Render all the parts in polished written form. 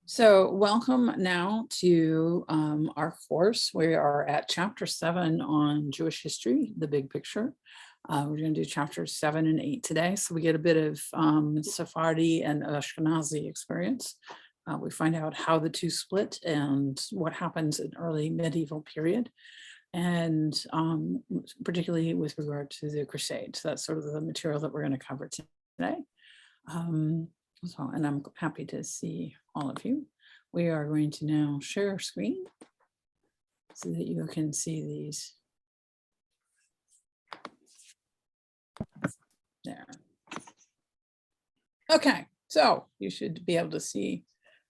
So welcome now to our course. We are at chapter 7 on Jewish history, the big picture. We're going to do chapters 7 and 8 today. So we get a bit of Sephardi and Ashkenazi experience. We find out how the two split and what happens in early medieval period. And particularly with regard to the Crusades. That's sort of the material that we're going to cover today. And I'm happy to see all of you. We are going to now share our screen so that you can see these. There. Okay, so you should be able to see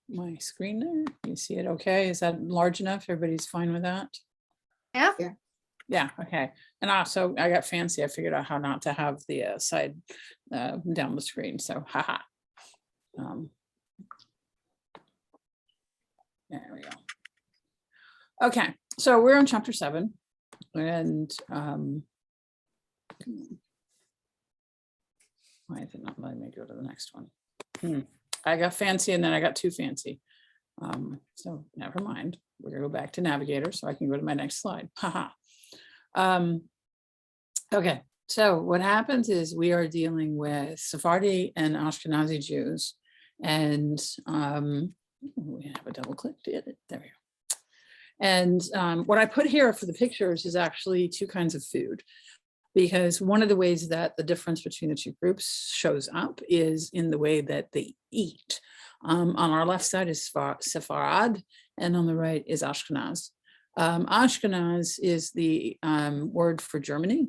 my screen there. You see it okay? Is that large enough? Everybody's fine with that? Yeah. Yeah, okay. And also I got fancy. I figured out how not to have the side down the screen. So haha. There we go. Okay, so we're on chapter 7, and why is it not letting me go to the next one? I got fancy and then I got too fancy. So never mind. We're gonna go back to Navigator so I can go to my next slide. Haha. Okay, so what happens is we are dealing with Sephardi and Ashkenazi Jews. And we have a double click to edit. There we go. And what I put here for the pictures is actually two kinds of food, because one of the ways that the difference between the two groups shows up is in the way that they eat. On our left side is Sepharad, and on the right is Ashkenaz. Ashkenaz is the word for Germany.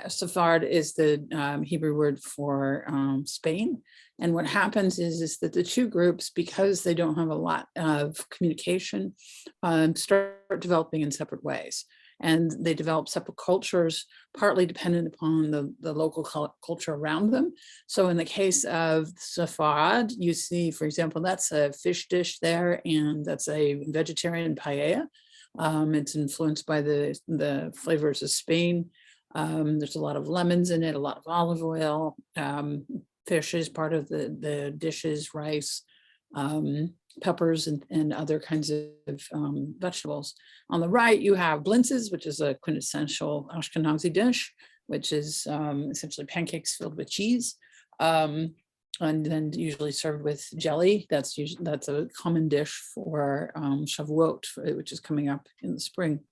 Sephard is the Hebrew word for Spain. And what happens is that the two groups, because they don't have a lot of communication, start developing in separate ways. And they develop separate cultures, partly dependent upon the local culture around them. So in the case of Sepharad, you see, for example, that's a fish dish there, and that's a vegetarian paella. It's influenced by the flavors of Spain. There's a lot of lemons in it, a lot of olive oil. Fish is part of the dishes, rice, peppers, and other kinds of vegetables. On the right, you have blintzes, which is a quintessential Ashkenazi dish, which is essentially pancakes filled with cheese, and then usually served with jelly. That's a common dish for Shavuot, which is coming up in the spring.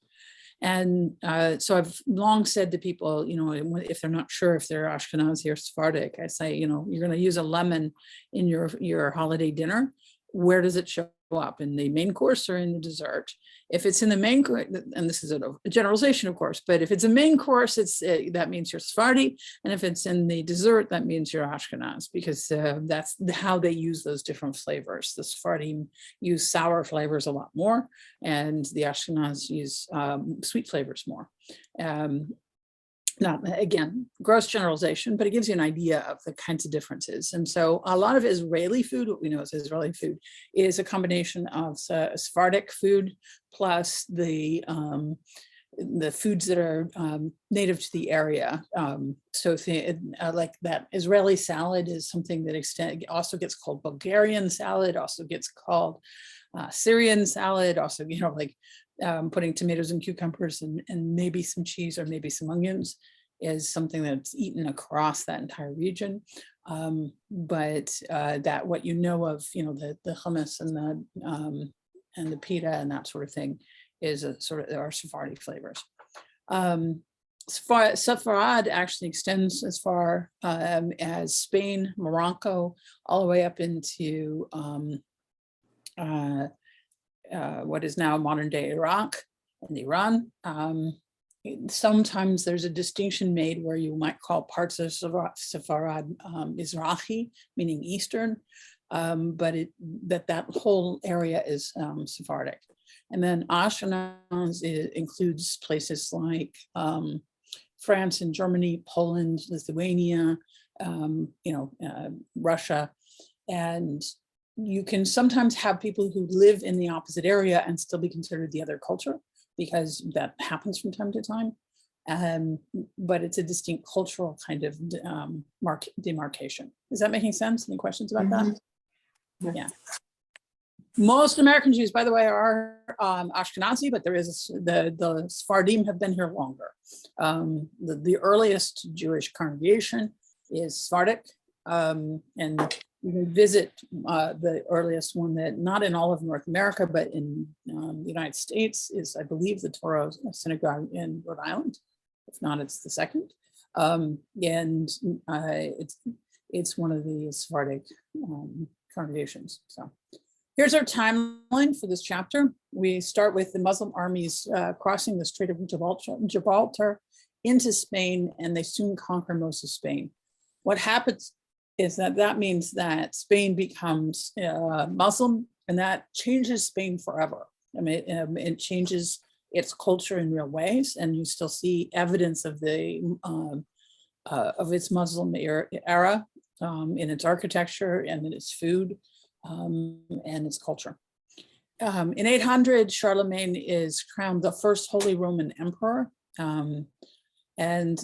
And so I've long said to people, if they're not sure if they're Ashkenazi or Sephardic, I say, you're going to use a lemon in your holiday dinner. Where does it show up, in the main course or in the dessert? If it's in the main course, and this is a generalization, of course, but if it's a main course, that means you're Sephardi, and if it's in the dessert, that means you're Ashkenaz, because that's how they use those different flavors. The Sephardi use sour flavors a lot more, and the Ashkenaz use sweet flavors more. Not, again, gross generalization, but it gives you an idea of the kinds of differences. And so a lot of Israeli food, what we know as Israeli food, is a combination of Sephardic food plus the foods that are native to the area. So like that Israeli salad is something that also gets called Bulgarian salad, also gets called Syrian salad, also, putting tomatoes and cucumbers and maybe some cheese or maybe some onions is something that's eaten across that entire region. But that what you know of, the hummus and the pita and that sort of thing is a sort of our Sephardi flavors. Sepharad actually extends as far as Spain, Morocco, all the way up into what is now modern day Iraq and Iran. Sometimes there's a distinction made where you might call parts of Sepharad Mizrahi, meaning Eastern, but that whole area is Sephardic. And then Ashkenaz includes places like France and Germany, Poland, Lithuania, Russia, and you can sometimes have people who live in the opposite area and still be considered the other culture, because that happens from time to time. but it's a distinct cultural kind of demarcation. Is that making sense? Any questions about that? Yeah. Most American Jews, by the way, are Ashkenazi, but there is the Sephardim have been here longer. The earliest Jewish congregation is Sephardic, and you can visit the earliest one that not in all of North America, but in the United States is, I believe, the Torah Synagogue in Rhode Island. If not, it's the second, and it's one of the Sephardic congregations. So. Here's our timeline for this chapter. We start with the Muslim armies crossing the Strait of Gibraltar into Spain, and they soon conquer most of Spain. What happens is that means that Spain becomes Muslim, and that changes Spain forever. I mean, it changes its culture in real ways, and you still see evidence of its Muslim era in its architecture and in its food. And its culture. In 800, Charlemagne is crowned the first Holy Roman Emperor. And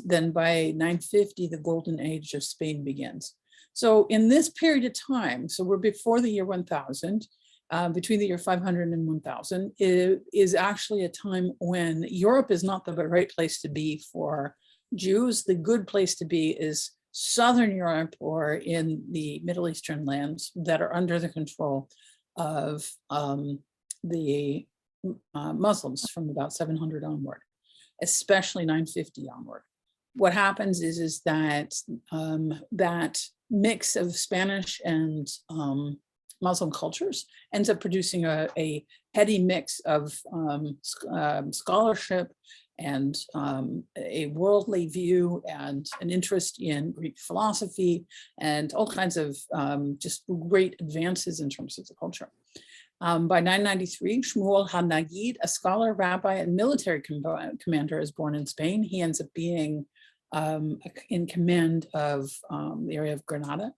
then by 950, the golden age of Spain begins. So in this period of time, so we're before the year 1000, between the year 500 and 1000, it is actually a time when Europe is not the right place to be for Jews. The good place to be is Southern Europe or in the Middle Eastern lands that are under the control of the Muslims from about 700 onward, especially 950 onward. What happens is that that mix of Spanish and Muslim cultures ends up producing a heady mix of scholarship and a worldly view and an interest in Greek philosophy and all kinds of just great advances in terms of the culture. By 993, Shmuel HaNagid, a scholar, rabbi, and military commander, is born in Spain. He ends up being in command of the area of Granada.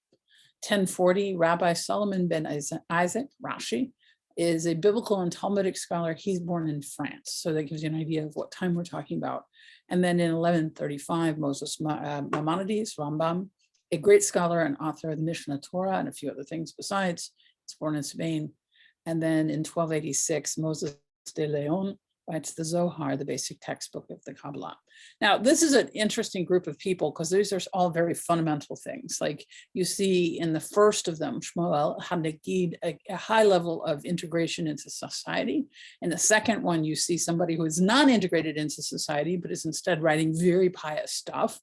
1040, Rabbi Solomon ben Isaac, Rashi, is a biblical and Talmudic scholar. He's born in France. So that gives you an idea of what time we're talking about. And then in 1135, Moses Maimonides, Rambam, a great scholar and author of the Mishnah Torah and a few other things besides, is born in Spain. And then in 1286, Moses de Leon writes the Zohar, the basic textbook of the Kabbalah. Now, this is an interesting group of people because these are all very fundamental things. Like you see in the first of them, Shmuel HaNagid, a high level of integration into society. In the second one, you see somebody who is not integrated into society, but is instead writing very pious stuff.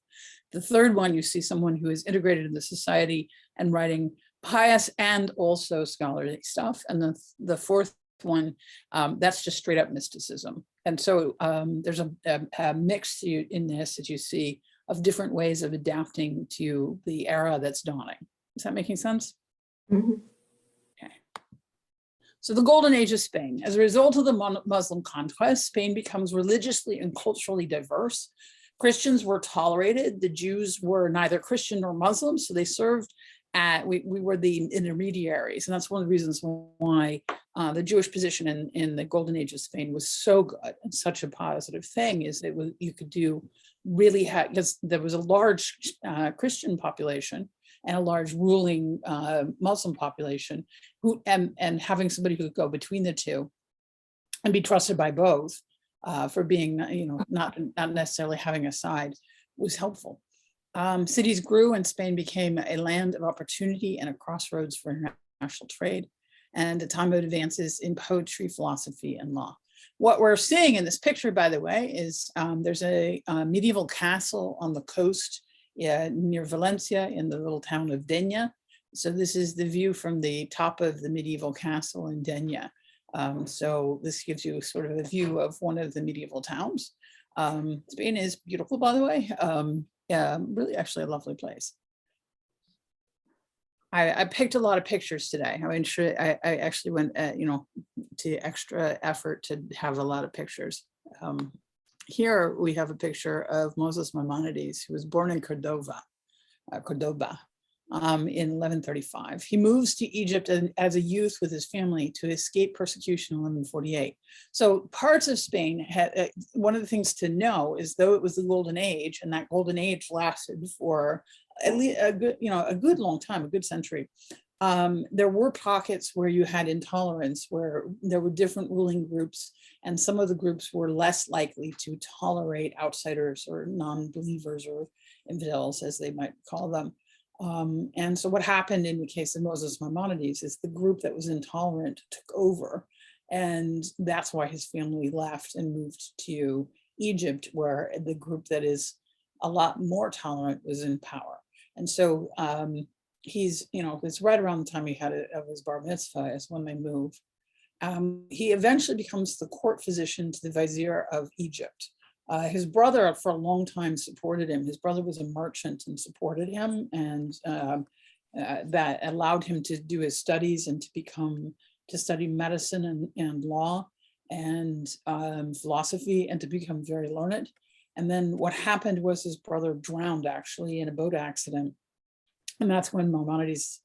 The third one, you see someone who is integrated into society and writing pious and also scholarly stuff. And the fourth one, that's just straight up mysticism. And so there's a mix in this that you see of different ways of adapting to the era that's dawning. Is that making sense? Mm-hmm. Okay. So the golden age of Spain. As a result of the Muslim conquest, Spain becomes religiously and culturally diverse. Christians were tolerated. The Jews were neither Christian nor Muslim, so they served we were the intermediaries, and that's one of the reasons why the Jewish position in the golden age of Spain was so good and such a positive thing. Is that you could do really because there was a large Christian population and a large ruling Muslim population and having somebody who could go between the two and be trusted by both for being not necessarily having a side was helpful. Cities grew and Spain became a land of opportunity and a crossroads for international trade and a time of advances in poetry, philosophy, and law. What we're seeing in this picture, by the way, is there's a medieval castle on the coast near Valencia in the little town of Denia. So this is the view from the top of the medieval castle in Denia. So this gives you sort of a view of one of the medieval towns. Spain is beautiful, by the way. Really actually a lovely place. I picked a lot of pictures today. I mean, I actually went, to extra effort to have a lot of pictures. Here we have a picture of Moses Maimonides, who was born in Cordoba. in 1135. He moves to Egypt as a youth with his family to escape persecution in 1148. So parts of Spain had, one of the things to know is, though it was the Golden Age, and that Golden Age lasted for at least a good long time, a good century. There were pockets where you had intolerance, where there were different ruling groups, and some of the groups were less likely to tolerate outsiders or non-believers or infidels, as they might call them. And so what happened in the case of Moses Maimonides is the group that was intolerant took over. And that's why his family left and moved to Egypt, where the group that is a lot more tolerant was in power. And so he's, it's right around the time he had of his bar mitzvah is when they move. He eventually becomes the court physician to the vizier of Egypt. His brother for a long time supported him. His brother was a merchant and supported him, and that allowed him to do his studies and to study medicine and law and philosophy, and to become very learned. And then what happened was his brother drowned actually in a boat accident. And that's when Maimonides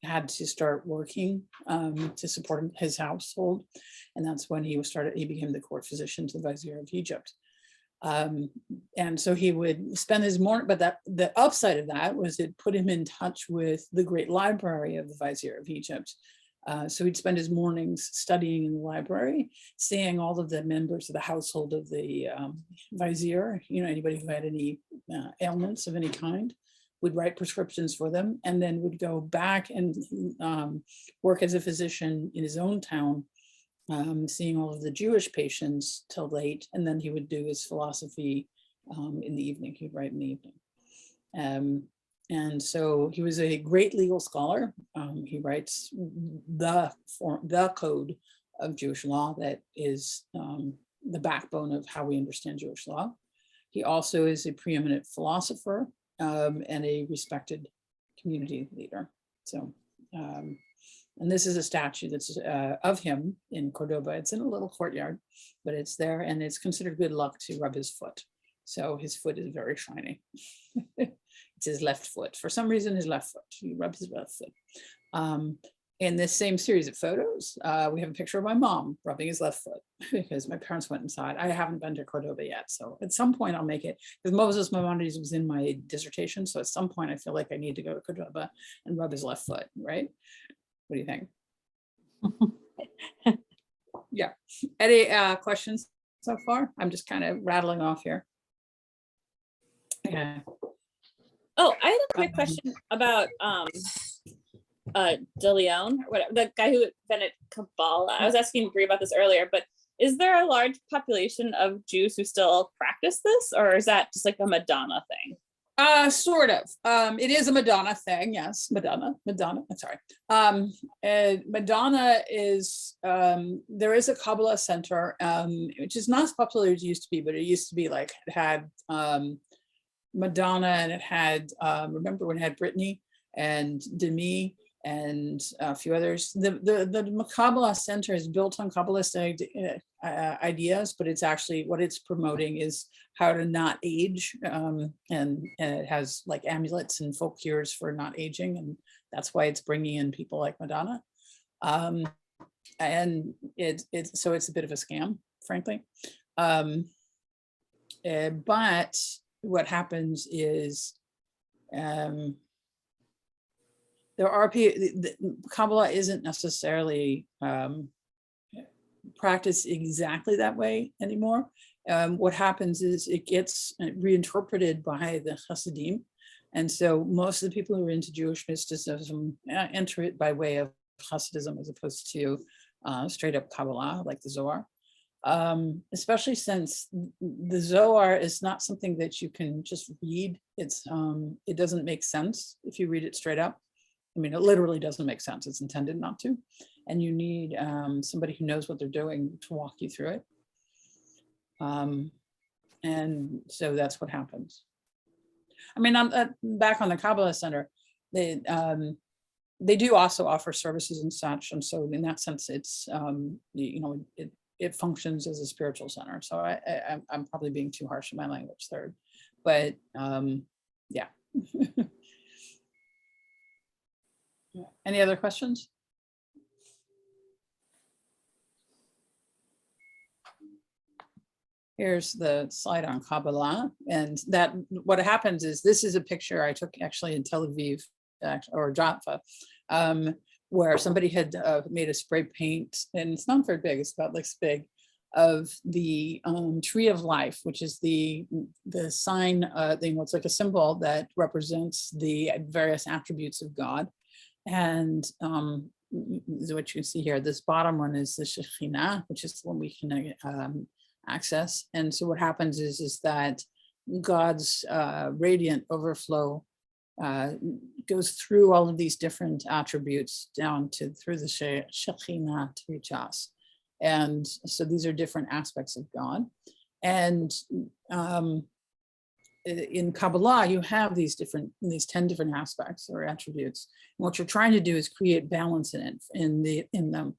had to start working to support his household. And that's when he became the court physician to the vizier of Egypt. And so he would spend his morning, but the upside of that was it put him in touch with the great library of the vizier of Egypt. So he'd spend his mornings studying in the library, seeing all of the members of the household of the vizier, anybody who had any ailments of any kind, would write prescriptions for them, and then would go back and work as a physician in his own town, seeing all of the Jewish patients till late, and then he would do his philosophy in the evening. He'd write in the evening. And so he was a great legal scholar. He writes the code of Jewish law that is the backbone of how we understand Jewish law. He also is a preeminent philosopher and a respected community leader. So, and this is a statue that's of him in Cordoba. It's in a little courtyard, but it's there, and it's considered good luck to rub his foot. So his foot is very shiny. It's his left foot. For some reason, his left foot. He rubs his left foot. In this same series of photos, we have a picture of my mom rubbing his left foot because my parents went inside. I haven't been to Cordoba yet, so at some point I'll make it, because Moses Maimonides was in my dissertation, so at some point I feel like I need to go to Cordoba and rub his left foot, right? What do you think? Yeah. Any questions so far? I'm just kind of rattling off here. Yeah. Oh, I had a quick question about De Leon, or whatever, the guy who invented Kabbalah. I was asking Brie about this earlier, but is there a large population of Jews who still practice this, or is that just like a Madonna thing? Sort of. It is a Madonna thing, yes. Madonna, I'm sorry. Madonna is, there is a Kabbalah center, which is not as popular as it used to be, but it used to be like, it had Madonna, and it had, remember when it had Brittany and Demi and a few others. The Kabbalah Center is built on Kabbalist ideas, but it's actually, what it's promoting is how to not age, and it has like amulets and folk cures for not aging, and that's why it's bringing in people like Madonna. And so it's a bit of a scam, frankly. But what happens is, there are people, Kabbalah isn't necessarily practiced exactly that way anymore. What happens is it gets reinterpreted by the Hasidim. And so most of the people who are into Jewish mysticism enter it by way of Hasidism as opposed to straight up Kabbalah, like the Zohar. Especially since the Zohar is not something that you can just read. It doesn't make sense if you read it straight up. I mean, it literally doesn't make sense. It's intended not to. And you need somebody who knows what they're doing to walk you through it. And so that's what happens. I mean, I'm back on the Kabbalah Center. They do also offer services and such. And so in that sense, it's, it functions as a spiritual center. So I'm probably being too harsh in my language there, but yeah. Any other questions? Here's the slide on Kabbalah, and that what happens is this is a picture I took actually in Tel Aviv or Jaffa, where somebody had made a spray paint, and it's not very big, it's about this big, of the tree of life, which is the sign thing, what's like a symbol that represents the various attributes of God. And what you see here, this bottom one is the Shekhinah, which is the one we can access. And so what happens is that God's radiant overflow goes through all of these different attributes down to through the Shekhinah to reach us. And so these are different aspects of God. And in Kabbalah, you have these 10 different aspects or attributes. And what you're trying to do is create balance in them.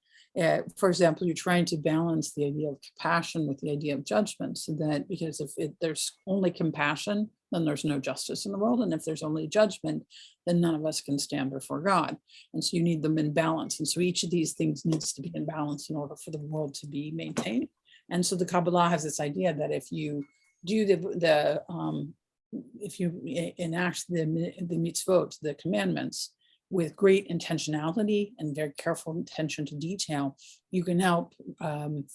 For example, you're trying to balance the idea of compassion with the idea of judgment, so that because if there's only compassion, then there's no justice in the world. And if there's only judgment, then none of us can stand before God. And so you need them in balance. And so each of these things needs to be in balance in order for the world to be maintained. And so the Kabbalah has this idea that if you do if you enact the mitzvot, the commandments, with great intentionality and very careful attention to detail, you can help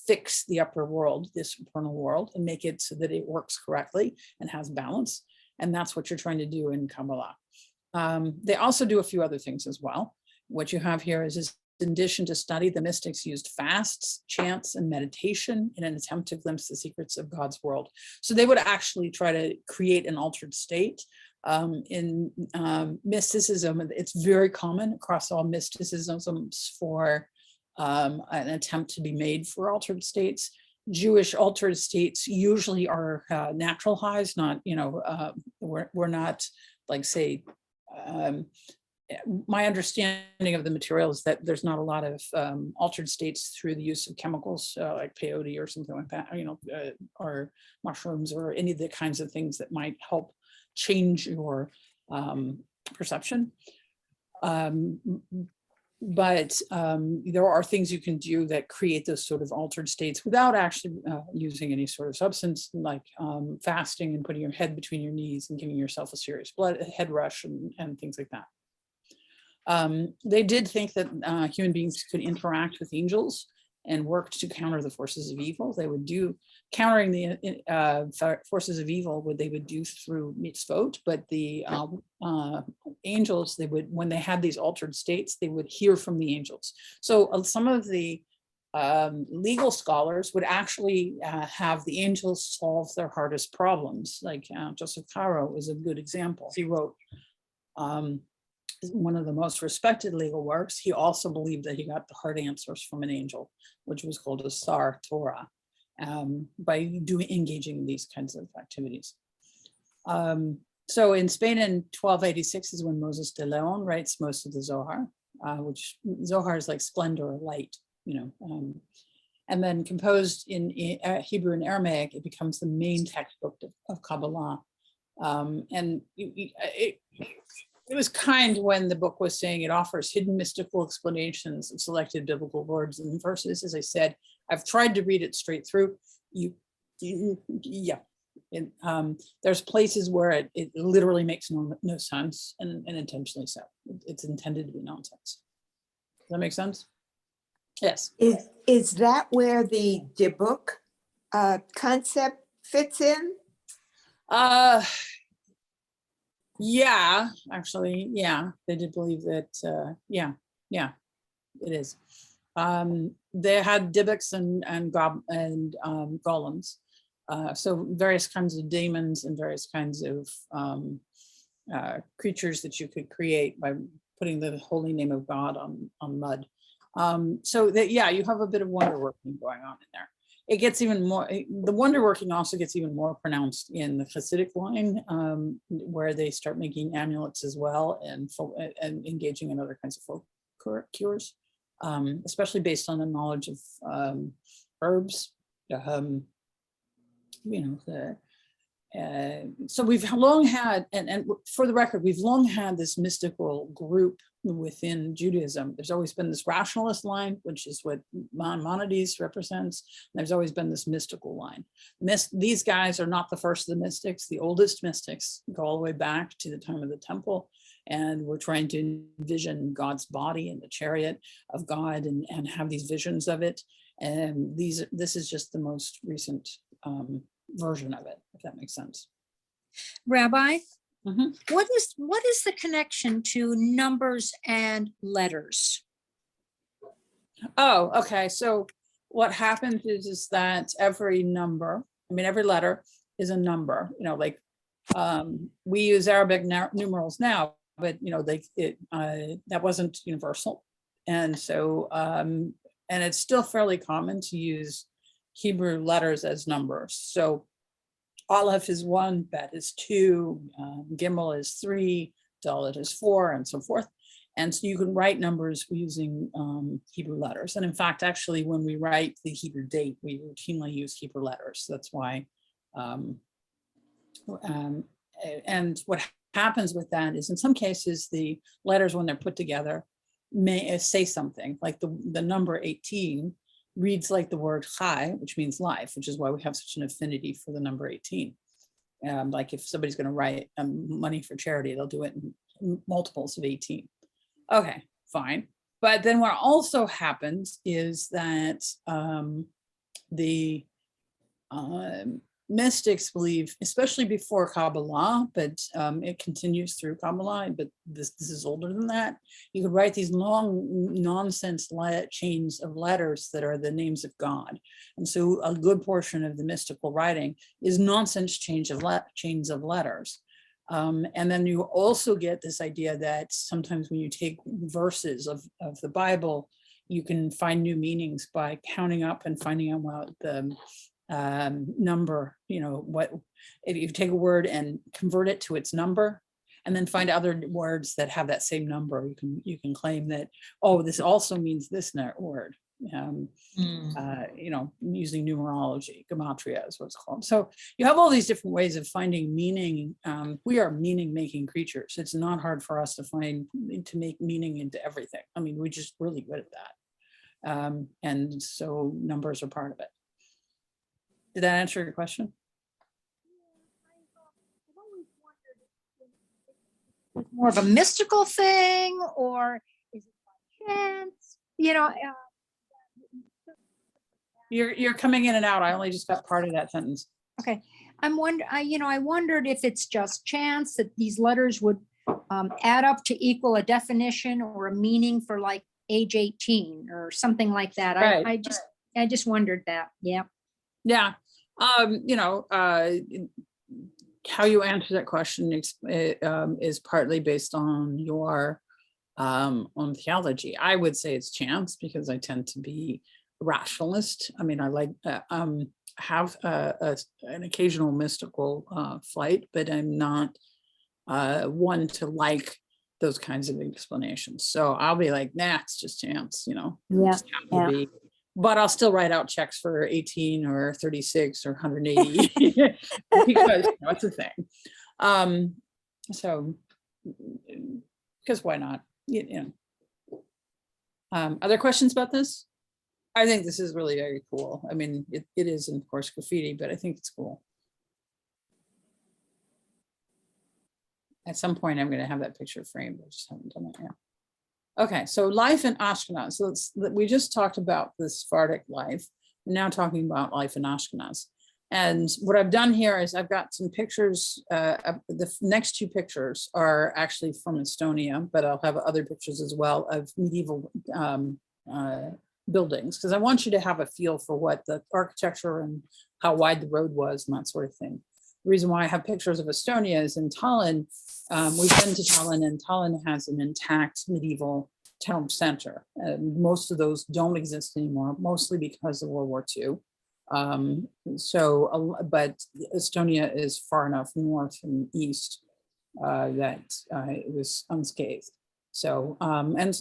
fix the upper world, this eternal world, and make it so that it works correctly and has balance. And that's what you're trying to do in Kabbalah. They also do a few other things as well. What you have here is in addition to study, the mystics used fasts, chants, and meditation in an attempt to glimpse the secrets of God's world. So they would actually try to create an altered state. In mysticism, it's very common across all mysticisms for an attempt to be made for altered states. Jewish altered states usually are natural highs, not, we're not like, say, my understanding of the material is that there's not a lot of altered states through the use of chemicals like peyote or something like that, or mushrooms or any of the kinds of things that might help change your perception. But there are things you can do that create those sort of altered states without actually using any sort of substance, like fasting and putting your head between your knees and giving yourself a serious head rush and things like that. They did think that human beings could interact with angels and work to counter the forces of evil. They would do countering the forces of evil, what they would do through mitzvot, but the angels, they would, when they had these altered states, they would hear from the angels. So some of the legal scholars would actually have the angels solve their hardest problems. Like Joseph Caro is a good example. He wrote one of the most respected legal works. He also believed that he got the hard answers from an angel, which was called a Sar Torah, by engaging in these kinds of activities. So in Spain in 1286 is when Moses de Leon writes most of the Zohar, which Zohar is like splendor or light, and then composed in Hebrew and Aramaic, it becomes the main textbook of Kabbalah. And it was kind when the book was saying it offers hidden mystical explanations of selected biblical words and verses. As I said, I've tried to read it straight through. There's places where it literally makes no sense, and intentionally so. It's intended to be nonsense. Does that make sense? Yes. Is that where the debuk concept fits in? Yeah, actually, yeah, they did believe that. Yeah, it is. They had dibuks and golems, so various kinds of demons and various kinds of creatures that you could create by putting the holy name of God on mud. So that, yeah, you have a bit of wonder working going on in there. It gets even more, the wonder working also gets even more pronounced in the Hasidic line, where they start making amulets as well and engaging in other kinds of folk cures, especially based on the knowledge of herbs. So we've long had, and for the record, we've long had this mystical group within Judaism. There's always been this rationalist line, which is what Maimonides represents. And there's always been this mystical line. These guys are not the first of the mystics. The oldest mystics go all the way back to the time of the temple. And we're trying to envision God's body in the chariot of God and have these visions of it. And this is just the most recent version of it, if that makes sense. Rabbi, Mhm. what is the connection to numbers and letters? Oh, okay. So what happens is that every number, every letter is a number, like we use Arabic numerals now, but that wasn't universal. And so, and it's still fairly common to use Hebrew letters as numbers. So Aleph is 1, Bet is 2, Gimel is 3, Dalet is 4, and so forth. And so you can write numbers using Hebrew letters. And in fact, actually, when we write the Hebrew date, we routinely use Hebrew letters. That's why. And what happens with that is in some cases, the letters, when they're put together, may say something like the number 18 reads like the word chai, which means life, which is why we have such an affinity for the number 18. Like if somebody's going to write money for charity, they'll do it in multiples of 18. Okay, fine. But then what also happens is that the mystics believe, especially before Kabbalah, but it continues through Kabbalah, but this is older than that. You could write these long nonsense chains of letters that are the names of God. And so a good portion of the mystical writing is nonsense chains of letters. And then you also get this idea that sometimes when you take verses of the Bible, you can find new meanings by counting up and finding out what the number, what if you take a word and convert it to its number and then find other words that have that same number, you can claim that, oh, this also means this word. Using numerology, gematria is what it's called. So you have all these different ways of finding meaning. We are meaning-making creatures. It's not hard for us to make meaning into everything. We're just really good at that. And so numbers are part of it. Did that answer your question? I've always wondered if it's more of a mystical thing, or is it by chance? You're coming in and out. I only just got part of that sentence. Okay, I wondered if it's just chance that these letters would add up to equal a definition or a meaning for like age 18 or something like that. Right. I just wondered that. Yeah. Yeah. How you answer that question is partly based on your own theology. I would say it's chance because I tend to be rationalist. I like have an occasional mystical flight, but I'm not one to like those kinds of explanations. So I'll be like, nah, it's just chance, Yeah. Just happen to be. But I'll still write out checks for 18 or 36 or 180 because it's a thing. So, because why not? Other questions about this? I think this is really very cool. It is, of course, graffiti, but I think it's cool. At some point, I'm going to have that picture framed. I just haven't done it yet. Okay, so life in Ashkenaz. So we just talked about the Sephardic life. We're now talking about life in Ashkenaz. And what I've done here is I've got some pictures. The next two pictures are actually from Estonia, but I'll have other pictures as well of medieval buildings, because I want you to have a feel for what the architecture and how wide the road was and that sort of thing. The reason why I have pictures of Estonia is in Tallinn. We've been to Tallinn, and Tallinn has an intact medieval town center. Most of those don't exist anymore, mostly because of World War II. But Estonia is far enough north and east that it was unscathed. So, and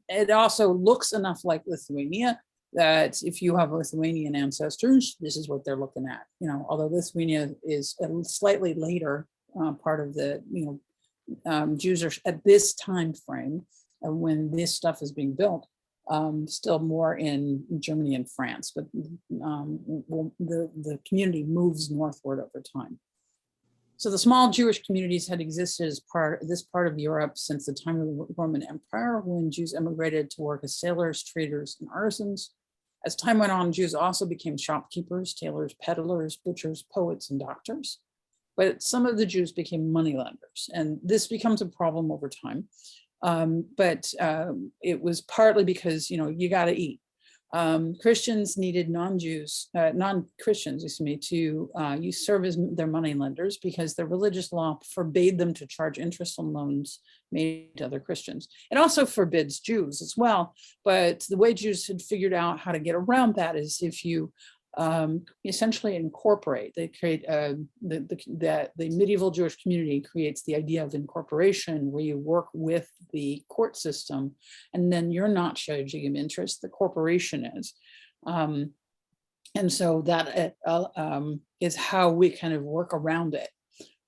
it also looks enough like Lithuania that if you have Lithuanian ancestors, this is what they're looking at. Although Lithuania is a slightly later part of the, Jews are at this time frame when this stuff is being built, still more in Germany and France, but the community moves northward over time. So the small Jewish communities had existed as this part of Europe since the time of the Roman Empire, when Jews emigrated to work as sailors, traders, and artisans. As time went on, Jews also became shopkeepers, tailors, peddlers, butchers, poets, and doctors. But some of the Jews became moneylenders, and this becomes a problem over time. But it was partly because, you got to eat. Christians needed non-Christians, to serve as their money lenders because their religious law forbade them to charge interest on loans made to other Christians. It also forbids Jews as well, but the way Jews had figured out how to get around that is if you essentially incorporate. They create the medieval Jewish community creates the idea of incorporation, where you work with the court system, and then you're not charging them interest, the corporation is. And so that is how we kind of work around it.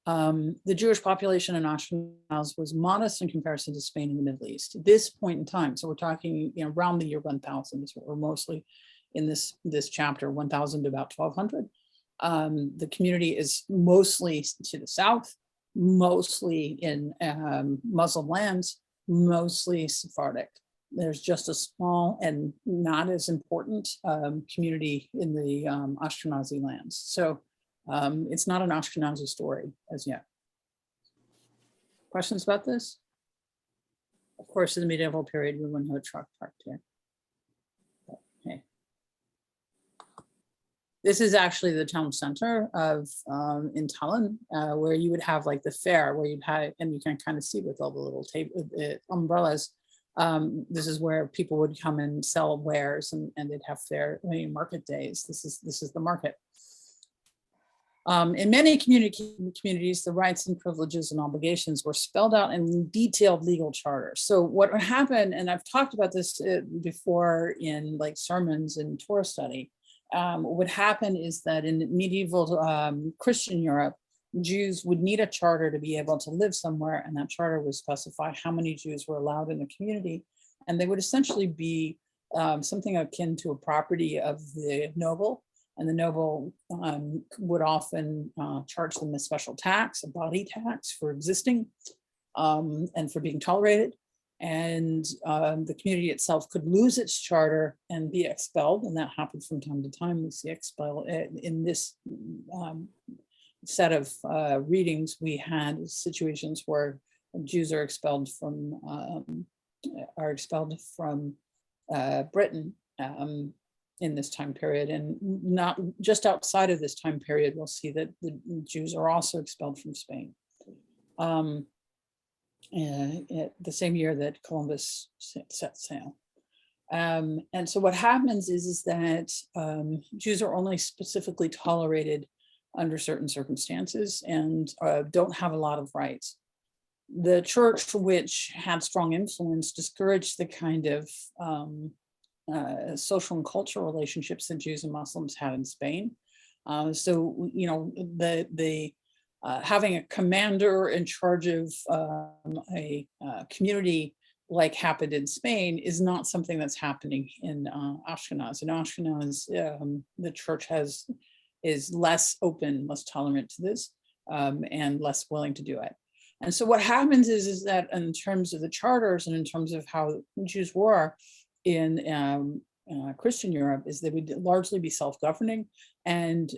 The Jewish population in Ashkenaz was modest in comparison to Spain and the Middle East at this point in time. So we're talking, around the year 1000 is what we're mostly in this chapter, 1000 to about 1200. The community is mostly to the south, mostly in Muslim lands, mostly Sephardic. There's just a small and not as important community in the Ashkenazi lands. So it's not an Ashkenazi story as yet. Questions about this? Of course, in the medieval period, we wouldn't have a truck parked here. Okay. This is actually the town center of in Tallinn, where you would have like the fair, where you'd have, and you can kind of see with all the little umbrellas. This is where people would come and sell wares, and they'd have fair market days. This is the market. In many communities, the rights and privileges and obligations were spelled out in detailed legal charters. So what would happen, and I've talked about this before in like sermons and Torah study, what would happen is that in medieval Christian Europe, Jews would need a charter to be able to live somewhere, and that charter would specify how many Jews were allowed in the community, and they would essentially be something akin to a property of the noble, and the noble would often charge them a special tax, a body tax for existing and for being tolerated. And the community itself could lose its charter and be expelled, and that happens from time to time. We see expel in this set of readings. We had situations where Jews are expelled from Britain in this time period, and not just outside of this time period. We'll see that the Jews are also expelled from Spain. The same year that Columbus set sail. And so what happens is that Jews are only specifically tolerated under certain circumstances and don't have a lot of rights. The church, which had strong influence, discouraged the kind of social and cultural relationships that Jews and Muslims had in Spain. So, having a commander in charge of a community like happened in Spain is not something that's happening in Ashkenaz. In Ashkenaz, the church is less open, less tolerant to this, and less willing to do it. And so what happens is that in terms of the charters and in terms of how Jews were in Christian Europe, is they would largely be self-governing and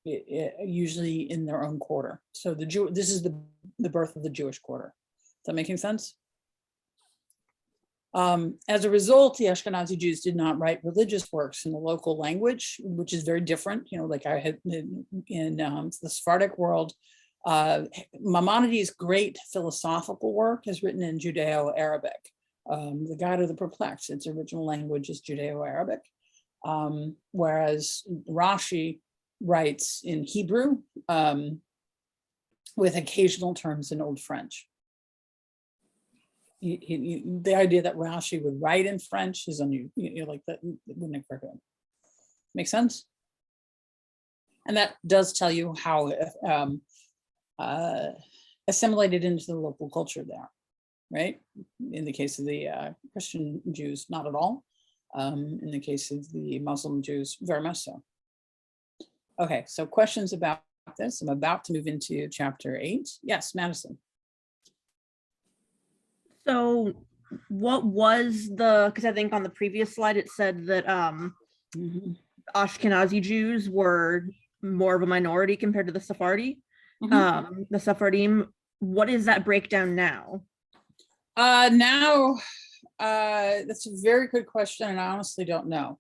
usually in their own quarter. So this is the birth of the Jewish quarter. Is that making sense? As a result, the Ashkenazi Jews did not write religious works in the local language, which is very different. Like I had in the Sephardic world, Maimonides' great philosophical work is written in Judeo-Arabic. The Guide of the Perplexed, its original language is Judeo-Arabic, whereas Rashi writes in Hebrew with occasional terms in Old French. the idea that Rashi would write in French is unusual, like that wouldn't occur to him. Make sense? And that does tell you how assimilated into the local culture there, right? In the case of the Christian Jews, not at all. In the case of the Muslim Jews, very much so. Okay, so questions about this? I'm about to move into chapter 8. Yes, Madison. So what was because I think on the previous slide it said that Ashkenazi Jews were more of a minority compared to the Sephardi. The Sephardim, what is that breakdown now? Now, that's a very good question, and I honestly don't know,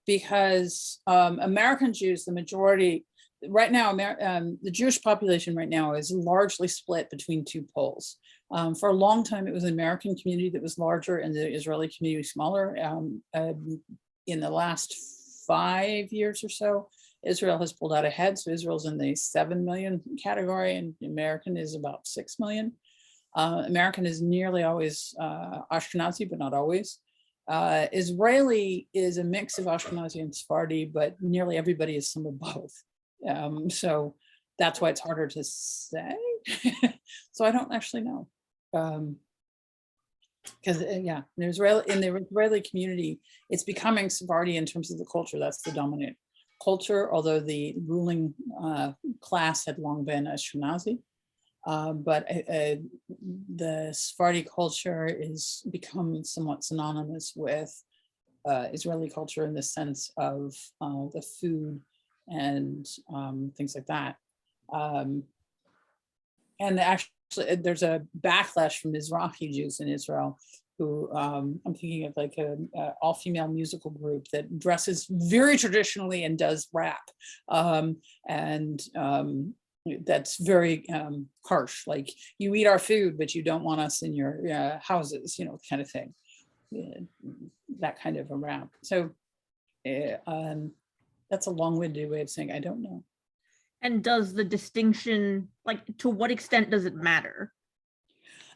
because American Jews, the majority right now, the Jewish population right now is largely split between two poles. For a long time, it was the American community that was larger and the Israeli community smaller. In the last 5 years or so, Israel has pulled out ahead. So Israel's in the 7 million category, and American is about 6 million. American is nearly always Ashkenazi, but not always. Israeli is a mix of Ashkenazi and Sephardi, but nearly everybody is some of both. So that's why it's harder to say. So I don't actually know. Because yeah, in the Israeli community, it's becoming Sephardi in terms of the culture. That's the dominant culture, although the ruling class had long been Ashkenazi. But the Sephardi culture is becoming somewhat synonymous with Israeli culture in the sense of the food and things like that. And actually, there's a backlash from Mizrahi Jews in Israel who I'm thinking of like a all-female musical group that dresses very traditionally and does rap. That's very harsh, like you eat our food, but you don't want us in your houses, kind of thing. That kind of a rap. So that's a long-winded way of saying I don't know. And does the distinction, like, to what extent does it matter?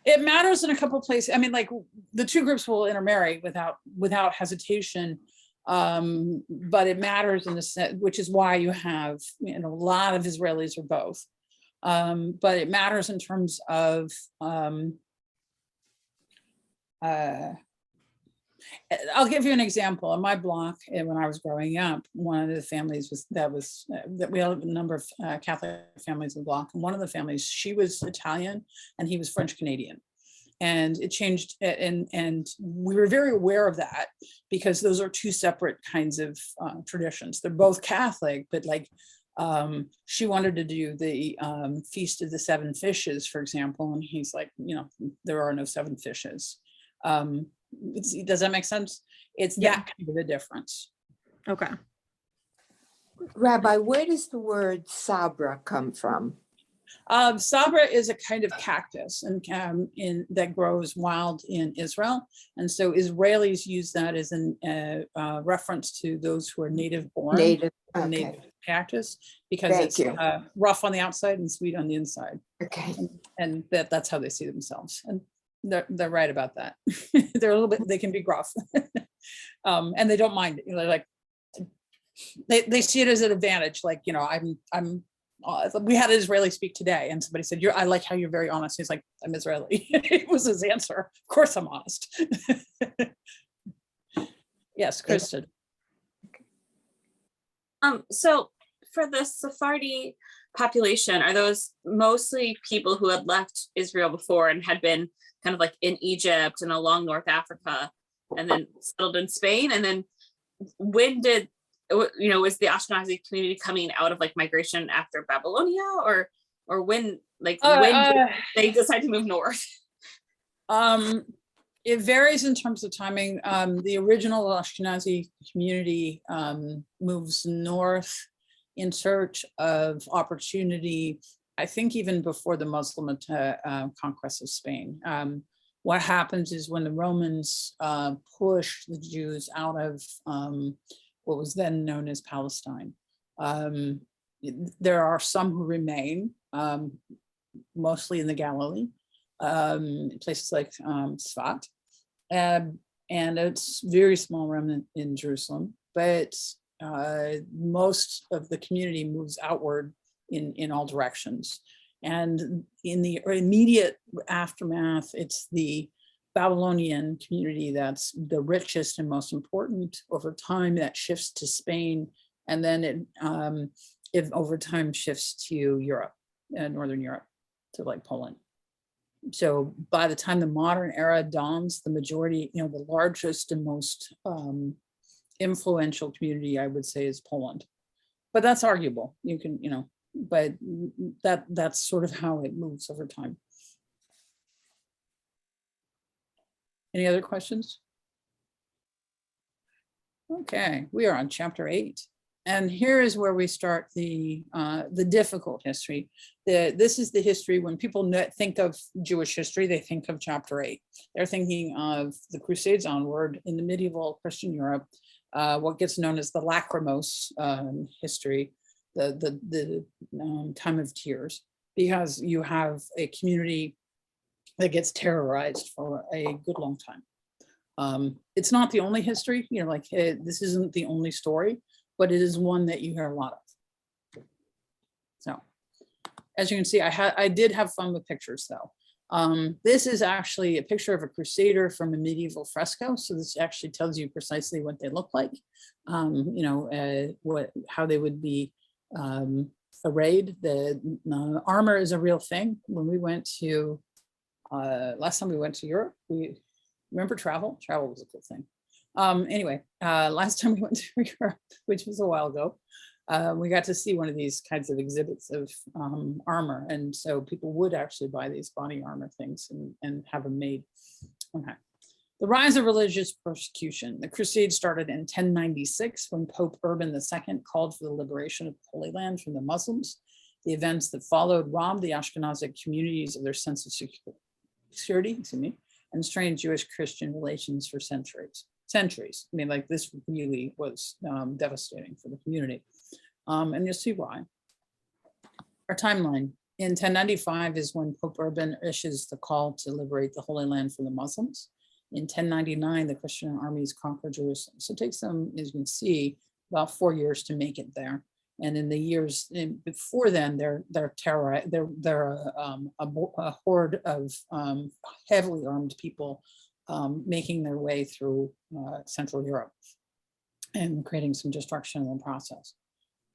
It matters in a couple of places. I mean, like the two groups will intermarry without hesitation, but it matters in the sense, which is why you have a lot of Israelis or both. But it matters in terms of I'll give you an example. On my block, when I was growing up, one of the families that we had a number of Catholic families in the block, and one of the families, she was Italian and he was French Canadian, and it changed. And we were very aware of that because those are two separate kinds of traditions. They're both Catholic, but like she wanted to do the Feast of the Seven Fishes, for example, and he's like, there are no seven fishes. Does that make sense? It's that kind of a difference. Okay. Rabbi, where does the word sabra come from? Sabra is a kind of cactus and that grows wild in Israel. And so Israelis use that as a reference to those who are native born. Native cactus, because it's rough on the outside and sweet on the inside. Okay. And that's how they see themselves. And they're right about that. They're a little bit, they can be gruff. And they don't mind. They're like, they see it as an advantage. Like, we had an Israeli speak today and somebody said, I like how you're very honest. He's like, I'm Israeli. It was his answer. Of course I'm honest. Yes, Kristen. So for the Sephardi population, are those mostly people who had left Israel before and had been kind of like in Egypt and along North Africa and then settled in Spain? And then when did, was the Ashkenazi community coming out of like migration after Babylonia or when did they decide to move north? It varies in terms of timing. The original Ashkenazi community moves north in search of opportunity, I think even before the Muslim conquest of Spain. What happens is when the Romans pushed the Jews out of what was then known as Palestine, there are some who remain, mostly in the Galilee, places like Sfat. And it's very small remnant in Jerusalem, but most of the community moves outward in all directions. And in the immediate aftermath, it's the Babylonian community that's the richest and most important. Over time, that shifts to Spain, and then it over time shifts to Europe, Northern Europe, to like Poland. So by the time the modern era dawns, the majority, the largest and most influential community, I would say, is Poland. But that's arguable. You can, but that's sort of how it moves over time. Any other questions? Okay, we are on chapter 8. And here is where we start the difficult history. This is the history when people think of Jewish history, they think of chapter 8. They're thinking of the Crusades onward in the medieval Christian Europe, what gets known as the lachrymose history, the time of tears, because you have a community that gets terrorized for a good long time. It's not the only history, this isn't the only story, but it is one that you hear a lot of. So, as you can see, I did have fun with pictures though. This is actually a picture of a crusader from a medieval fresco. So this actually tells you precisely what they look like, how they would be arrayed. The armor is a real thing. When we went to, last time we went to Europe, we remember travel was a cool thing. Anyway, last time we went to Europe, which was a while ago, we got to see one of these kinds of exhibits of armor. And so people would actually buy these body armor things and have them made. Okay. The rise of religious persecution. The Crusades started in 1096 when Pope Urban II called for the liberation of the Holy Land from the Muslims. The events that followed robbed the Ashkenazic communities of their sense of security, and strained Jewish-Christian relations for centuries. I mean, like, this really was devastating for the community. And you'll see why. Our timeline. In 1095 is when Pope Urban issues the call to liberate the Holy Land from the Muslims. In 1099, the Christian armies conquer Jerusalem. So it takes them, as you can see, about 4 years to make it there. And in the years before then, they're a horde of heavily armed people making their way through Central Europe and creating some destruction in the process.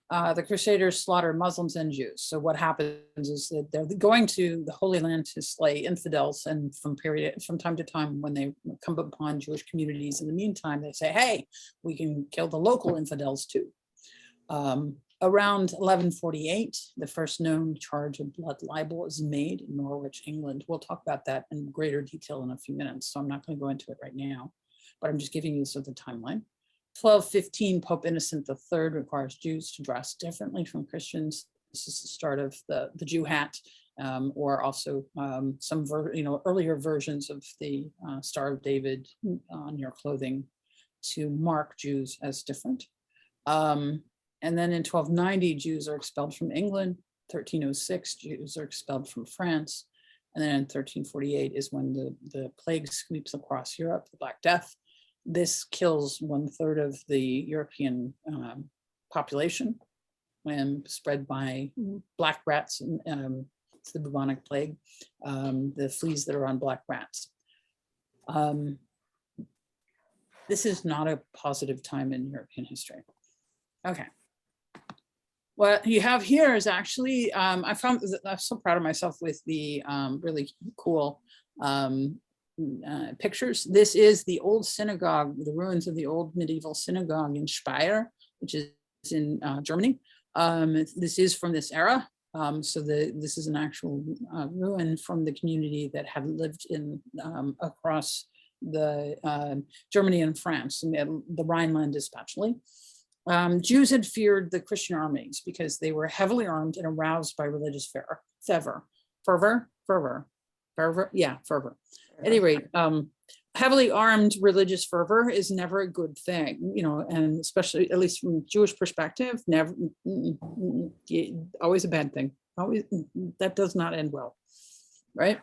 The Crusaders slaughter Muslims and Jews. So what happens is that they're going to the Holy Land to slay infidels, and from time to time, when they come upon Jewish communities, in the meantime, they say, hey, we can kill the local infidels too. Around 1148, the first known charge of blood libel is made in Norwich, England. We'll talk about that in greater detail in a few minutes, so I'm not going to go into it right now, but I'm just giving you sort of the timeline. 1215, Pope Innocent III requires Jews to dress differently from Christians. This is the start of the Jew hat, or also some earlier versions of the Star of David on your clothing to mark Jews as different. And then in 1290, Jews are expelled from England. 1306, Jews are expelled from France. And then in 1348 is when the plague sweeps across Europe, the Black Death. This kills 1/3 of the European population and spread by black rats. It's the bubonic plague, the fleas that are on black rats. This is not a positive time in European history. Okay. What you have here is actually, I'm so proud of myself with the really cool pictures. This is the old synagogue, the ruins of the old medieval synagogue in Speyer, which is in Germany. This is from this era. So this is an actual ruin from the community that had lived in across the Germany and France, and the Rhineland especially. Jews had feared the Christian armies because they were heavily armed and aroused by religious fervor. At any rate, heavily armed religious fervor is never a good thing, and especially, at least from a Jewish perspective, never, always a bad thing. Always, that does not end well, right?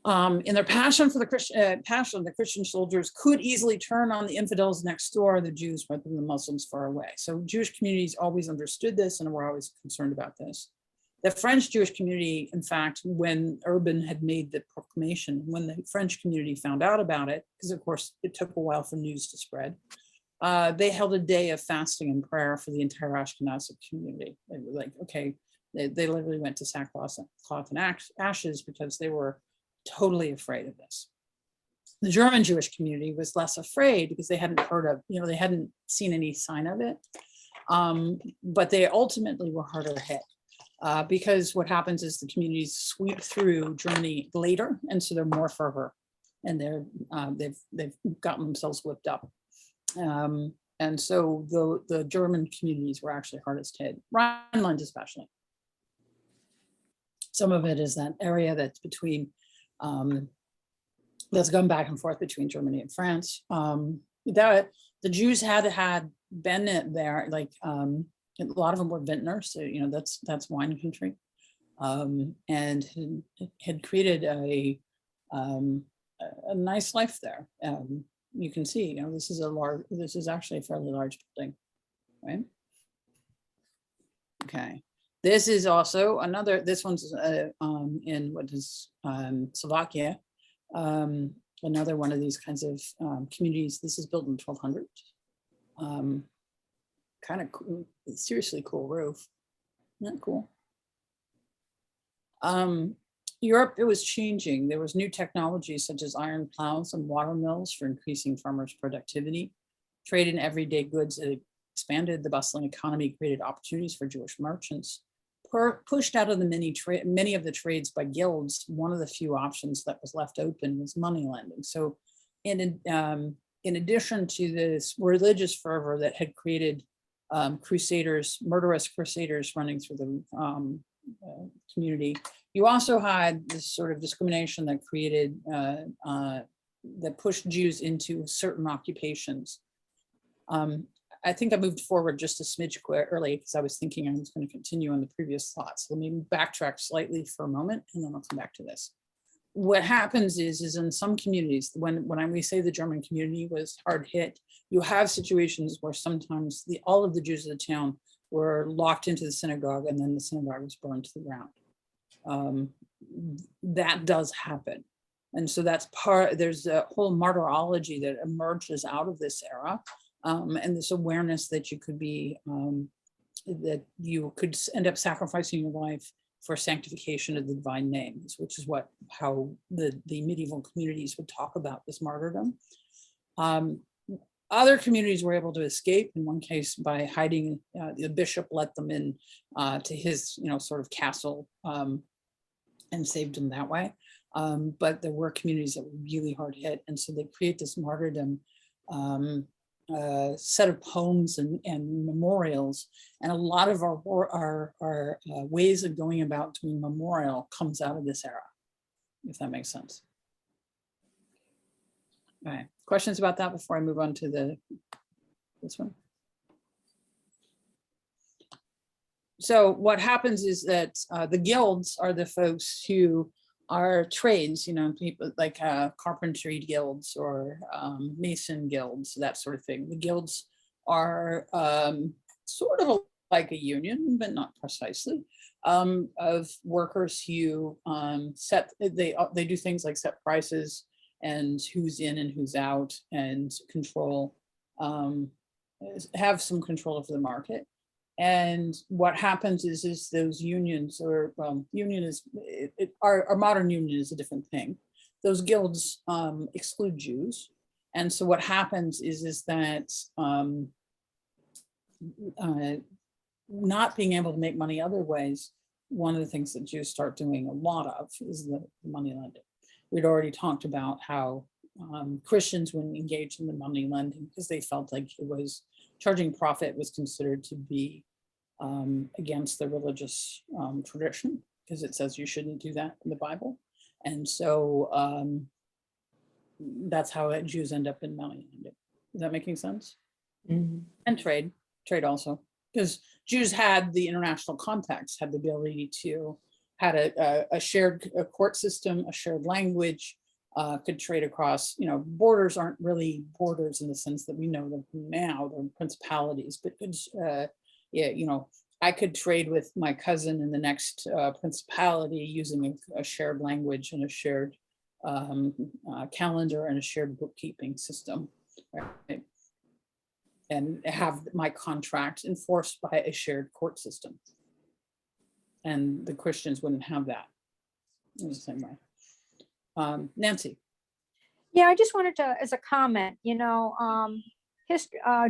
In their passion for the Christian soldiers could easily turn on the infidels next door, the Jews, rather than the Muslims far away. So Jewish communities always understood this and were always concerned about this. The French Jewish community, in fact, when Urban had made the proclamation, when the French community found out about it, because of course it took a while for news to spread, they held a day of fasting and prayer for the entire Ashkenazi community. They were like, okay, they literally went to sackcloth and ashes because they were totally afraid of this. The German Jewish community was less afraid because they hadn't heard of, they hadn't seen any sign of it. But they ultimately were harder hit because what happens is the communities sweep through Germany later, and so they're more fervor, and they've gotten themselves whipped up. And so the German communities were actually hardest hit, Rhineland especially. Some of it is that area that's between, that's gone back and forth between Germany and France. That the Jews had been there, like a lot of them were vintners, so that's wine country, and had created a nice life there. You can see, this is actually a fairly large building, right? Okay. This is also this one's in what is Slovakia, another one of these kinds of communities. This is built in 1200. Kind of cool, seriously cool roof. Isn't that cool? Europe, it was changing. There was new technologies such as iron plows and water mills for increasing farmers' productivity. Trade in everyday goods expanded the bustling economy, created opportunities for Jewish merchants. Pushed out of the many of the trades by guilds, one of the few options that was left open was money lending. So in addition to this religious fervor that had created murderous crusaders running through the community, you also had this sort of discrimination that created, that pushed Jews into certain occupations. I think I moved forward just a smidge early because I was thinking I was going to continue on the previous thoughts. Let me backtrack slightly for a moment, and then I'll come back to this. What happens is in some communities, when we say the German community was hard hit, you have situations where sometimes all of the Jews of the town were locked into the synagogue, and then the synagogue was burned to the ground. That does happen. And so there's a whole martyrology that emerges out of this era. And this awareness that you could be, that you could end up sacrificing your life for sanctification of the divine names, which is how the medieval communities would talk about this martyrdom. Other communities were able to escape, in one case by hiding. The bishop let them in to his, sort of castle, and saved them that way. But there were communities that were really hard hit, and so they create this martyrdom set of poems and memorials, and a lot of our ways of going about doing memorial comes out of this era, if that makes sense. All right, questions about that before I move on to this one? So what happens is that the guilds are the folks who are trades, people like carpentry guilds or mason guilds, that sort of thing. The guilds are sort of like a union, but not precisely, of workers who they do things like set prices and who's in and who's out, and have some control over the market. And what happens is those unions, or union is, our modern union is a different thing. Those guilds exclude Jews. And so what happens is that not being able to make money other ways, one of the things that Jews start doing a lot of is the money lending. We'd already talked about how Christians wouldn't engage in the money lending because they felt like it was charging profit was considered to be against the religious tradition, because it says you shouldn't do that in the Bible. And so that's how Jews end up in money lending. Is that making sense? Mm-hmm. And trade also, because Jews had the international contacts, had the ability to had a shared court system, a shared language, could trade across, borders aren't really borders in the sense that we know them now, they're principalities, but yeah, I could trade with my cousin in the next principality using a shared language and a shared calendar and a shared bookkeeping system, right? And have my contract enforced by a shared court system. And the Christians wouldn't have that in the same way. Nancy. Yeah, I just wanted to, as a comment,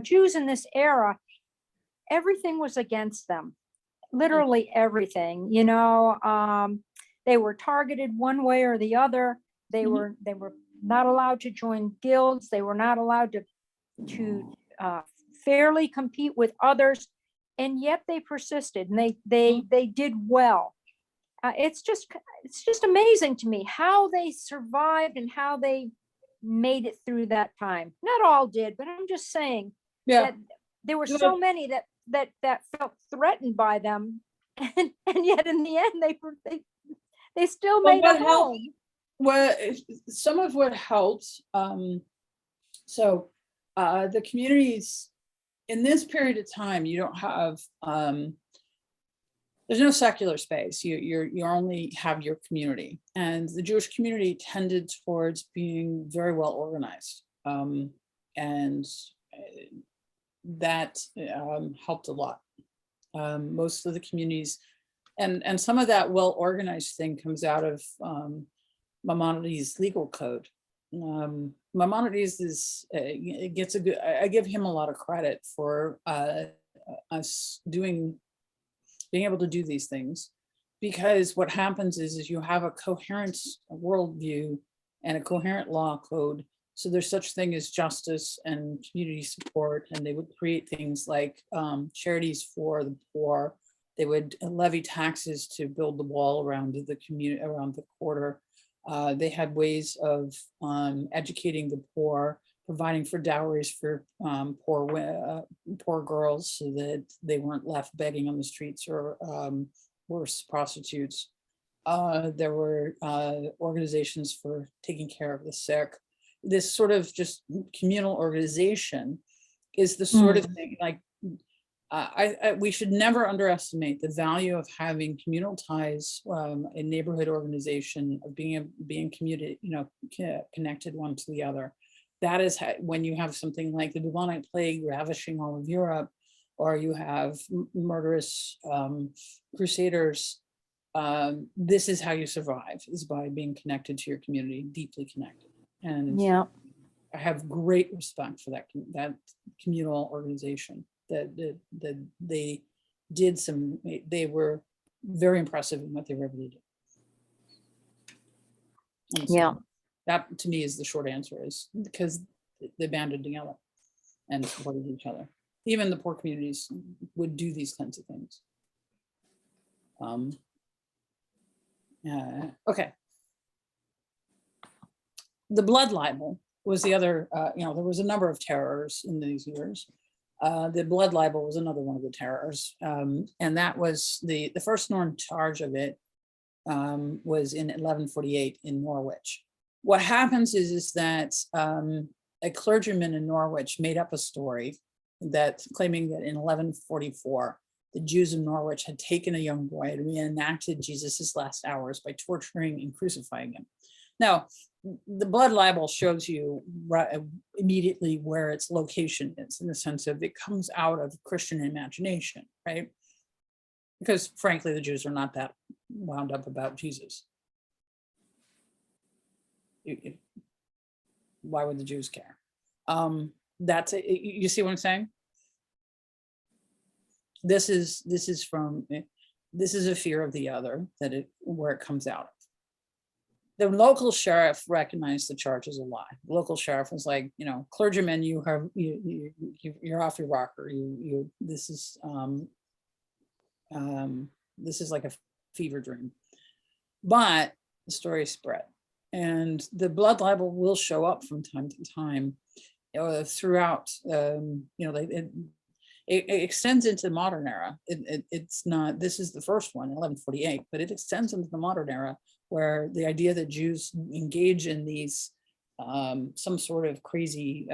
Jews in this era, everything was against them, literally everything, they were targeted one way or the other. They were not allowed to join guilds. They were not allowed to fairly compete with others, and yet they persisted and they did well. It's just amazing to me how they survived and how they made it through that time. Not all did, but I'm just saying that there were so many that felt threatened by them, and yet in the end they still made it home. Well, some of what helped. So the communities in this period of time, you don't have. There's no secular space. You only have your community, and the Jewish community tended towards being very well organized, and that helped a lot. Most of the communities, and some of that well organized thing comes out of Maimonides' legal code. Maimonides is gets a good. I give him a lot of credit for us being able to do these things, because what happens is you have a coherent worldview and a coherent law code. So there's such thing as justice and community support, and they would create things like charities for the poor. They would levy taxes to build the wall around the community, around the quarter. They had ways of educating the poor, providing for dowries for poor girls so that they weren't left begging on the streets or worse, prostitutes. There were organizations for taking care of the sick. This sort of just communal organization is the sort of thing, like we should never underestimate the value of having communal ties, a neighborhood organization, of being community, connected one to the other. That is when you have something like the bubonic plague ravishing all of Europe, or you have murderous crusaders. This is how you survive, is by being connected to your community, deeply connected. And Yeah, I have great respect for that communal organization. That they did they were very impressive in what they were able to do. And so yeah. that to me is the short answer, is because they banded together and supported each other. Even the poor communities would do these kinds of things. Okay. The blood libel was the other, there was a number of terrors in these years. The blood libel was another one of the terrors. And that was the first known charge of it was in 1148 in Norwich. What happens is that a clergyman in Norwich made up a story that claiming that in 1144, the Jews of Norwich had taken a young boy and reenacted Jesus's last hours by torturing and crucifying him. Now, the blood libel shows you immediately where its location is, in the sense of it comes out of Christian imagination, right? Because frankly, the Jews are not that wound up about Jesus. Why would the Jews care? You see what I'm saying? This is a fear of the other, where it comes out of. The local sheriff recognized the charge as a lie. The local sheriff was like, clergymen, you're off your rocker. This is like a fever dream. But the story spread, and the blood libel will show up from time to time throughout. it extends into the modern era. It's not, this is the first one, 1148, but it extends into the modern era, where the idea that Jews engage in these some sort of crazy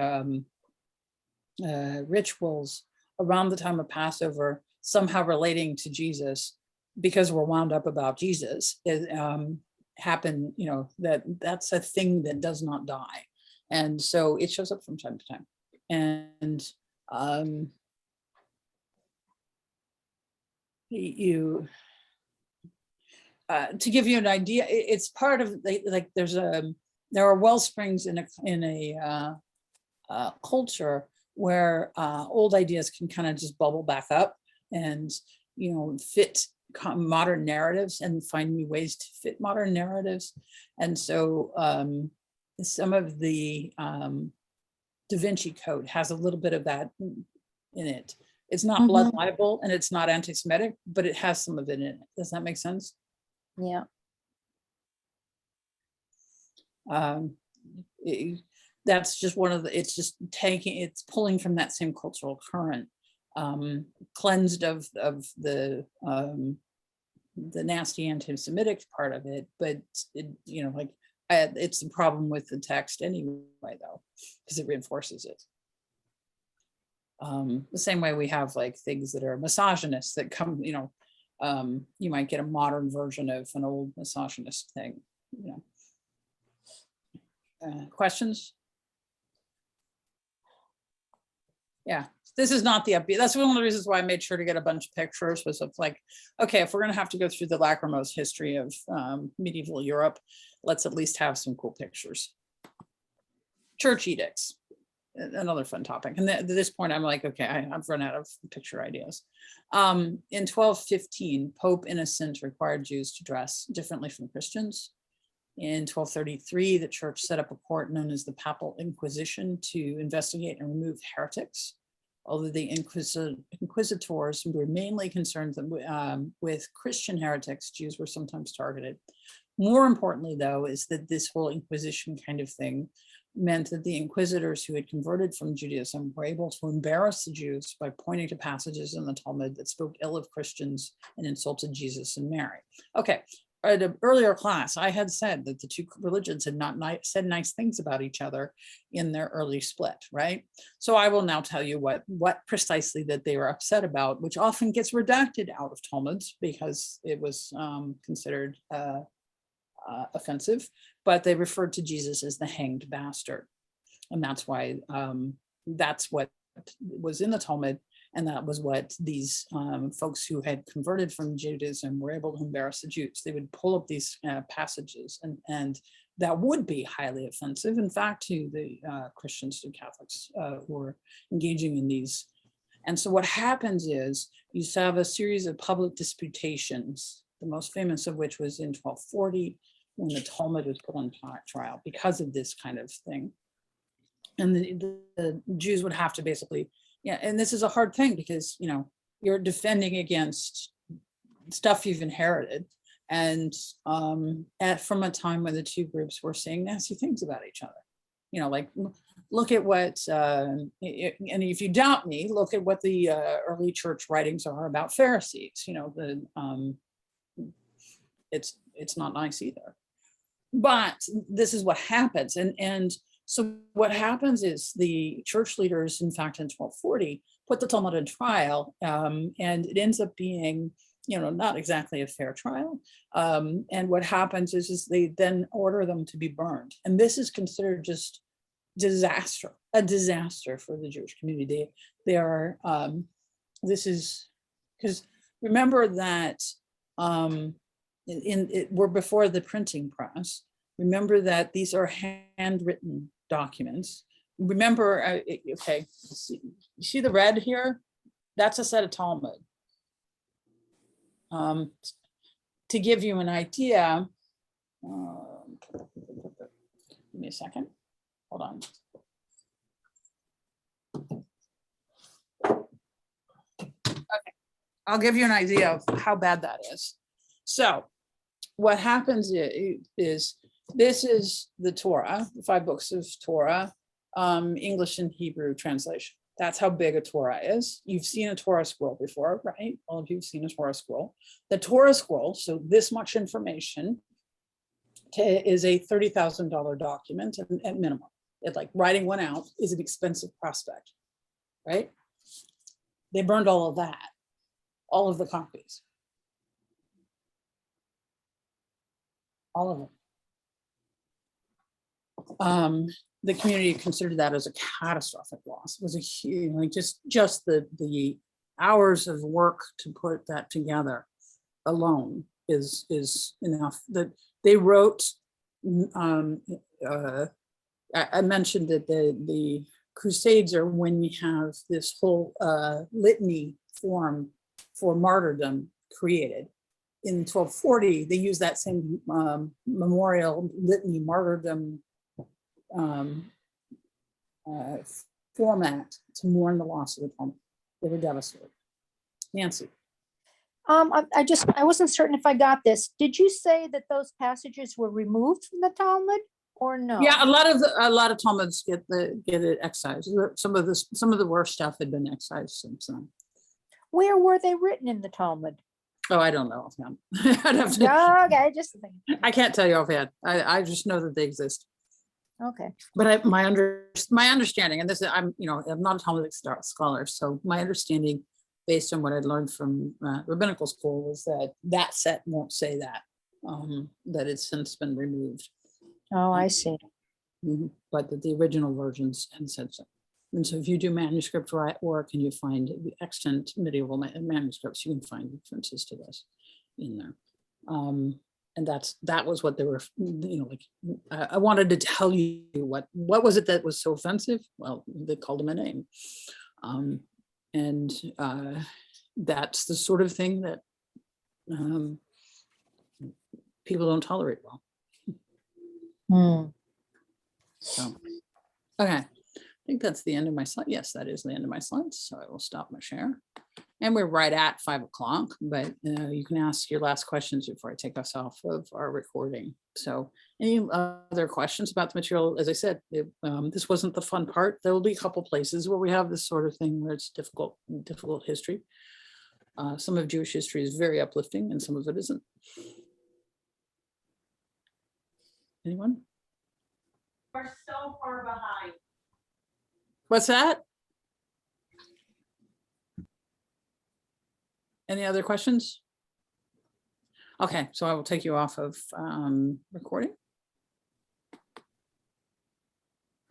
rituals around the time of Passover, somehow relating to Jesus, because we're wound up about Jesus, happen, that's a thing that does not die. And so it shows up from time to time. And you to give you an idea, it's part of like there are well springs in a culture where old ideas can kind of just bubble back up and fit modern narratives and find new ways to fit modern narratives. And so some of the Da Vinci Code has a little bit of that in it. It's not blood libel and it's not anti-Semitic, but it has some of it in it. Does that make sense? Yeah. That's just one of the, it's just it's pulling from that same cultural current, cleansed of the nasty anti-Semitic part of it, but it's the problem with the text anyway, though, because it reinforces it. The same way we have like things that are misogynist that come, you might get a modern version of an old misogynist thing. Questions? Yeah, this is not the upbeat. That's one of the reasons why I made sure to get a bunch of pictures, was of like, okay, if we're going to have to go through the lachrymose history of medieval Europe, let's at least have some cool pictures. Church edicts, another fun topic. And at this point, I'm like, okay, I've run out of picture ideas. In 1215, Pope Innocent required Jews to dress differently from Christians. In 1233, the church set up a court known as the Papal Inquisition to investigate and remove heretics. Although the inquisitors were mainly concerned with Christian heretics, Jews were sometimes targeted. More importantly, though, is that this whole Inquisition kind of thing meant that the inquisitors who had converted from Judaism were able to embarrass the Jews by pointing to passages in the Talmud that spoke ill of Christians and insulted Jesus and Mary. Okay. At an earlier class, I had said that the two religions had not said nice things about each other in their early split, right? So I will now tell you what precisely that they were upset about, which often gets redacted out of Talmuds because it was considered offensive, but they referred to Jesus as the hanged bastard. And that's why that's what was in the Talmud. And that was what these folks who had converted from Judaism were able to embarrass the Jews. They would pull up these passages and that would be highly offensive, in fact, to the Christians and Catholics who were engaging in these. And so what happens is you have a series of public disputations, the most famous of which was in 1240, when the Talmud was put on trial because of this kind of thing. And the Jews would have to basically, and this is a hard thing because, you're defending against stuff you've inherited. And from a time when the two groups were saying nasty things about each other, like look at what, and if you doubt me, look at what the early church writings are about Pharisees, it's not nice either. But this is what happens. And so what happens is the church leaders, in fact, in 1240, put the Talmud on trial, and it ends up being, not exactly a fair trial. And what happens is they then order them to be burned. And this is considered just a disaster for the Jewish community. They are, this is, because remember that we're before the printing press. Remember that these are handwritten documents. Remember, okay, you see the red here? That's a set of Talmud. To give you an idea, give me a second, hold on. Okay, I'll give you an idea of how bad that is. So what happens is this is the Torah, the 5 books of Torah, English and Hebrew translation. That's how big a Torah is. You've seen a Torah scroll before, right? All of you've seen a Torah scroll. The Torah scroll, so this much information, is a $30,000 document at minimum. It, like, writing one out is an expensive prospect, right? They burned all of that, all of the copies. All of them. The community considered that as a catastrophic loss. It was a huge, like, just the hours of work to put that together alone is enough. That they wrote, I mentioned that the Crusades are when we have this whole litany form for martyrdom created. In 1240, they use that same memorial litany martyrdom format to mourn the loss of the Talmud. They were devastated. Nancy. I wasn't certain if I got this. Did you say that those passages were removed from the Talmud or no? Yeah, a lot of Talmuds get it excised. Some of the worst stuff had been excised since then. Where were they written in the Talmud? Oh, I don't know offhand. I'd have to, No, okay, just a thing. I can't tell you offhand. I just know that they exist. Okay. But my understanding, and this is, I'm not a Talmudic scholar, so my understanding, based on what I'd learned from rabbinical school, was that set won't say that, that it's since been removed. Oh, I see. But that the original versions had said so. And so if you do manuscript work and you find the extant medieval manuscripts, you can find references to this in there. And that was what they were, like, I wanted to tell you what was it that was so offensive? Well, they called him a name. And that's the sort of thing that people don't tolerate well. So, okay. I think that's the end of my slide. Yes, that is the end of my slides. So I will stop my share. And we're right at 5 o'clock, but you can ask your last questions before I take us off of our recording. So any other questions about the material? As I said, this wasn't the fun part. There will be a couple places where we have this sort of thing where it's difficult history. Some of Jewish history is very uplifting and some of it isn't. Anyone? We're so far behind. What's that? Any other questions? Okay, so I will take you off of recording.